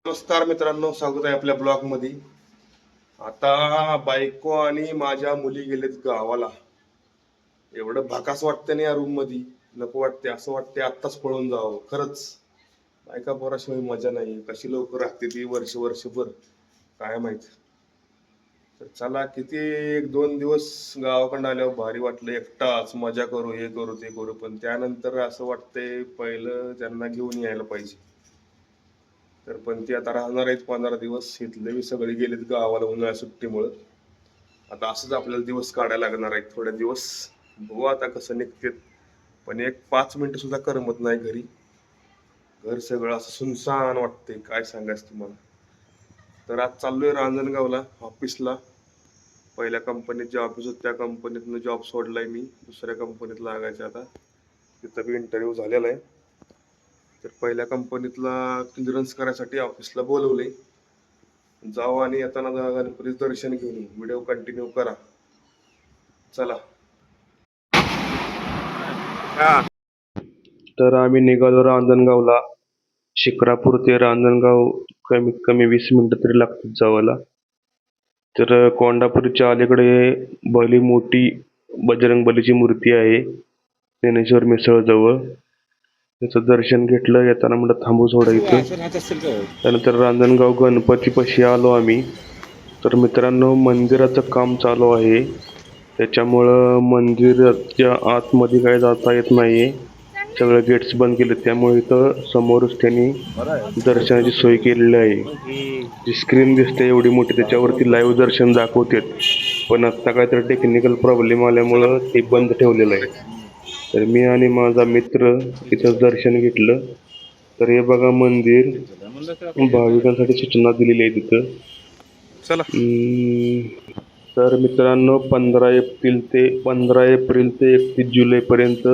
नमस्कार मित्रांनो, स्वागत आहे आपल्या ब्लॉग मध्ये. आता बायको आणि माझ्या मुली गेलेत गावाला. एवढं भाकास वाटतं नाही या रूम मध्ये. नको वाटते, असं वाटते आत्ताच पळून जावं. खरंच बायका पोराशिवाय मजा नाही. कशी लवकर राहते ती वर्षभर काय माहित. तर चला, किती एक दोन दिवस गावाकडे आल्यावर भारी वाटलं. एकटाच मजा करू, हे करू ते करू, पण त्यानंतर असं वाटतंय पहिलं त्यांना घेऊन यायला पाहिजे. तर पण ती आता राहणार आहेत 15 दिवस. इथले बी सगळे गेलेत गावाला उन्हाळ्या सुट्टीमुळं. आता असंच आपल्याला दिवस काढायला लागणार आहेत थोड्या दिवस. बघू आता कसं निघते. पण एक 5 मिनिटं सुद्धा करमत नाही घरी. घर सगळं असं सुनसान वाटतंय, काय सांगायचं तुम्हाला. तर आज चाललोय रांजणगावला ऑफिसला. पहिल्या कंपनीत जे ऑफिस होतं त्या कंपनीतनं जॉब सोडलाय मी. दुसऱ्या कंपनीत लागायचं आता. तिथं बी इंटरव्ह्यू झालेला आहे. तर पहिल्या कंपनीतला क्लिअरन्स करायसाठी ऑफिसला बोलवले. जाऊ आणि येताना गणपतीचं दर्शन घेऊन येऊ. व्हिडिओ कंटिन्यू करा. चला. तर आम्ही निघालो रांजणगावला. शिक्रापूर ते रांजणगाव कमीत कमी 20 मिनिटं तरी लागतात जावायला. तर कोंडापूरच्या अलीकडे भली मोठी बजरंगबलीची मूर्ती आहे, ज्ञानेश्वर मिसळ जवळ. त्याचं दर्शन घेतलं. येताना म्हणलं थांबू थोडं इथं. त्यानंतर रांजणगाव गणपतीपाशी आलो आम्ही. तर मित्रांनो, मंदिराचं काम चालू आहे, त्याच्यामुळं मंदिराच्या आतमध्ये काही जाता येत नाहीये. सगळे गेट्स बंद केले, त्यामुळे इथं समोरच त्यांनी दर्शनाची सोय केलेली आहे. जी स्क्रीन दिसते एवढी मोठी, त्याच्यावरती लाईव्ह दर्शन दाखवतात, पण आता काहीतरी टेक्निकल प्रॉब्लेम आल्यामुळं ते बंद ठेवलेलं आहे. तर मी आणि माझा मित्र इथं दर्शन घेतलं. तर हे बघा मंदिर, भाविकांसाठी सूचना दिलेली आहे तिथं. चला. तर मित्रांनो, 15 एप्रिल ते 31 जुलैपर्यंत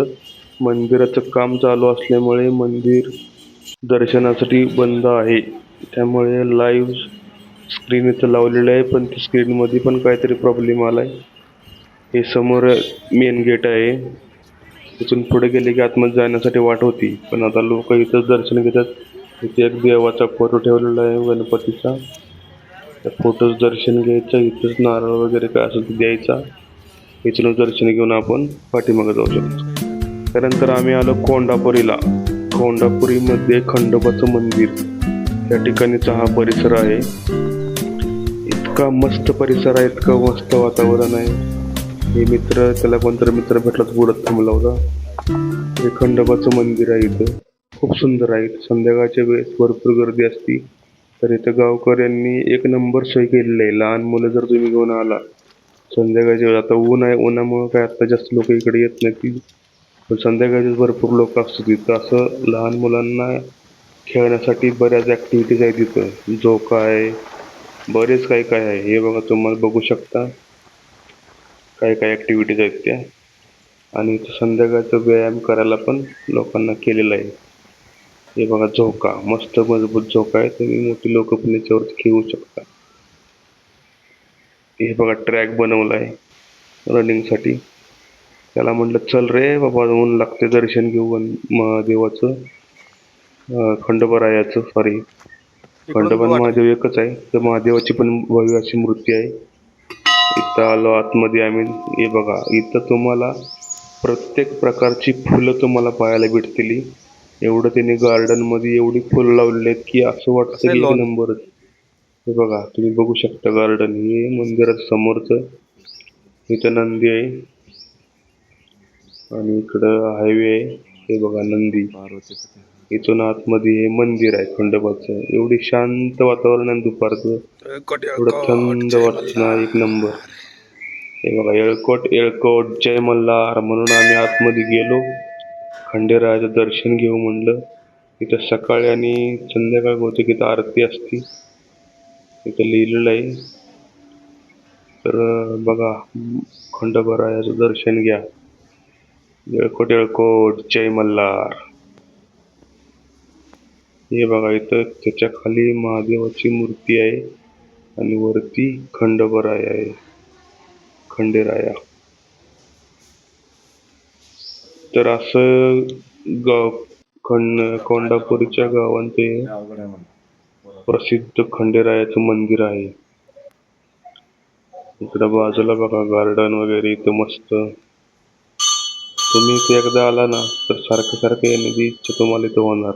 मंदिराचं काम चालू असल्यामुळे मंदिर दर्शनासाठी बंद आहे. त्यामुळे लाईव्ह स्क्रीन इथं लावलेलं आहे, पण त्या स्क्रीनमध्ये पण काहीतरी प्रॉब्लेम आलाय. हे समोर मेन गेट आहे. तिथून पुढे गेले की आतमध्ये जाण्यासाठी वाट होती, पण आता लोक इथंच दर्शन घेतात. इथे एक देवाचा फोटो ठेवलेला आहे गणपतीचा. त्या फोटोच दर्शन घ्यायचं. इथंच नारळ वगैरे काय असेल ते द्यायचा. इथूनच दर्शन घेऊन आपण पाठीमागे जाऊ शकतो. त्यानंतर आम्ही आलो कोंडापुरीला. कोंडापुरीमध्ये खंडोबाचं मंदिर, त्या ठिकाणीचा हा परिसर आहे. इतका मस्त परिसर आहे, इतकं मस्त वातावरण आहे. हे मित्र, त्याला कोणतरी मित्र भेटला तर बोलत थांबला होता. हे खंडोबाचं मंदिर आहे. इथं खूप सुंदर आहे. संध्याकाळच्या वेळेस भरपूर गर्दी असते. तर इथं गावकऱ्यांनी एक नंबर सोय केलेली आहे. लहान मुलं जर तुम्ही घेऊन आला संध्याकाळच्या वेळेस, आता ऊन आहे, उन्हामुळे काय आता जास्त लोक इकडे येत नाही, पण संध्याकाळचे भरपूर लोक असतात तिथं. असं लहान मुलांना खेळण्यासाठी बऱ्याच ऍक्टिव्हिटीज आहेत तिथं. झोका आहे, बरेच काय काय आहे. हे बघा, तुम्हाला बघू शकता काय काय ऍक्टिव्हिटीज आहेत त्या. आणि इथं संध्याकाळचा व्यायाम करायला पण लोकांना केलेला आहे. हे बघा, झोका, मस्त मजबूत झोका आहे. तुम्ही मोठी लोक पण याच्यावरती खेळू शकता. हे बघा, ट्रॅक बनवलाय रनिंग साठी. त्याला म्हटलं चल रे बाबा, ऊन लागते, दर्शन घेऊ महादेवाचं, खंडोबारायाचं, सॉरी, इकडून खंडोबा बघू वाटलं. महादेव एकच आहे. तर महादेवाची पण भव्य अशी मूर्ती आहे. इथं आलो आतमध्ये आम्ही. हे बघा, इथं तुम्हाला प्रत्येक प्रकारची फुलं तुम्हाला पाहायला भेटतील. एवढं त्यांनी गार्डन मध्ये एवढी फुलं लावलेली आहेत की असं वाटतं कसं आहे की एक लॉन? नंबरच. हे बघा, तुम्ही बघू शकता गार्डन, हे मंदिरात समोरचं. इथं नंदी आहे आणि इकडं हायवे आहे. हे बघा नंदी. इथून आतमध्ये हे मंदिर आहे खंडोबाचं. एवढी शांत वातावरण आहे दुपारचं, एवढं थंड जय वाटतं ना, एक नंबर. मल्हार. हे बघा, येळकोट येळकोट जय मल्हार म्हणून आम्ही आतमध्ये गेलो. खंडेरायाचं दर्शन घेऊ म्हणलं. इथं सकाळी आणि संध्याकाळी होते की इथं आरती असती, इथं लिहिलेलं आहे. तर बघा, खंडोबारायाचं दर्शन घ्या. येळकोट येळकोट जय मल्हार. हे बघा, इथं त्याच्या खाली महादेवाची मूर्ती आहे आणि वरती खंडोबाराया आहे, खंडेराया. तर असं गाव कोंडापूरच्या गावांचे प्रसिद्ध खंडेरायाचं मंदिर आहे. इकडं बाजूला बघा गार्डन वगैरे इथं मस्त. तुम्ही इथे एकदा आला ना तर सारखं सारखं येण्याची इच्छा तुम्हाला इथं होणार,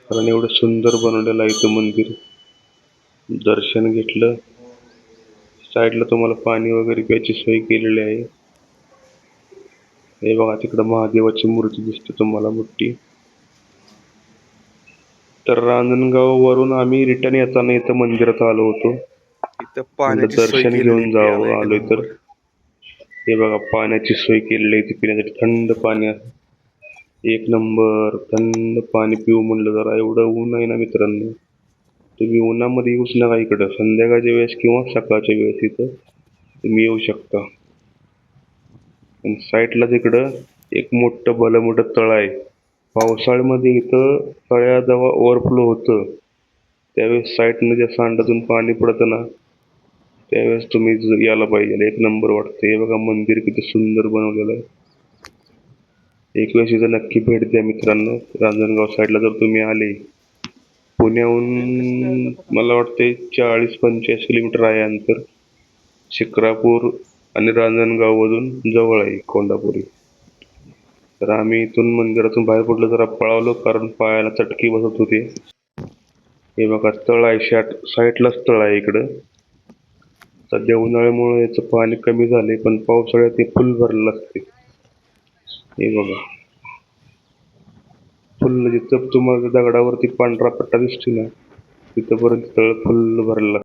कारण एवढं सुंदर बनवलेलं आहे इथं मंदिर. दर्शन घेतलं, साईडला तुम्हाला पाणी वगैरे प्यायची सोय केलेली आहे. हे बघा तिकडं महादेवाची मूर्ती दिसते तुम्हाला मोठी. तर रांजणगाव वरून आम्ही रिटर्न येताना इथं मंदिरात आलो होतो. इथं म्हणलं पाण्याची सोय दर्शन केलेली घेऊन प्यायला जावं एक आलोय तर. नंबर. हे बघा पाण्याची सोय केलेली आहे इथे पिण्यासाठी, थंड पाणी आहे. एक नंबर थंड पाणी पिऊ म्हणलं. जरा एवढं ऊन आहे ना मित्रांनो, तुम्ही उन्हामध्ये येऊच नका इकडं. संध्याकाळच्या वेळेस किंवा सकाळच्या वेळेस इथं तुम्ही येऊ शकता. आणि साईडला तिकडं एक मोठं भलं मोठं तळ आहे. पावसाळ्यामध्ये इथं तळ्यात जेव्हा ओव्हरफ्लो होतं त्यावेळेस साईडनं ज्या सांडातून पाणी पडतं ना त्यावेळेस तुम्ही यायला पाहिजे. एक नंबर वाटतं. हे बघा मंदिर किती सुंदर बनवलेलं आहे. एक वेळेस इथं नक्की भेट द्या मित्रांनो. रांजणगाव साईडला जर तुम्ही आले, पुण्याहून मला वाटते 40-85 किलोमीटर आहे अंतर. शिक्रापूर आणि रांजणगावमधून जवळ आहे कोंडापुरी. तर आम्ही इथून मंदिरातून बाहेर पडलो जरा पळालो, कारण पायाला चटके बसत होते. हे बघा तळ आहे, साईडलाच तळ आहे इकडं. सध्या उन्हाळ्यामुळे याचं पाणी कमी झालंय, पण पावसाळ्यात ते फुल भरलेलं असते. हे बघा फुल जिथं तुम्हाला दगडावरती पांढरा पट्टा दिसतो ना तिथपर्यंत तळ फुल भरलेला.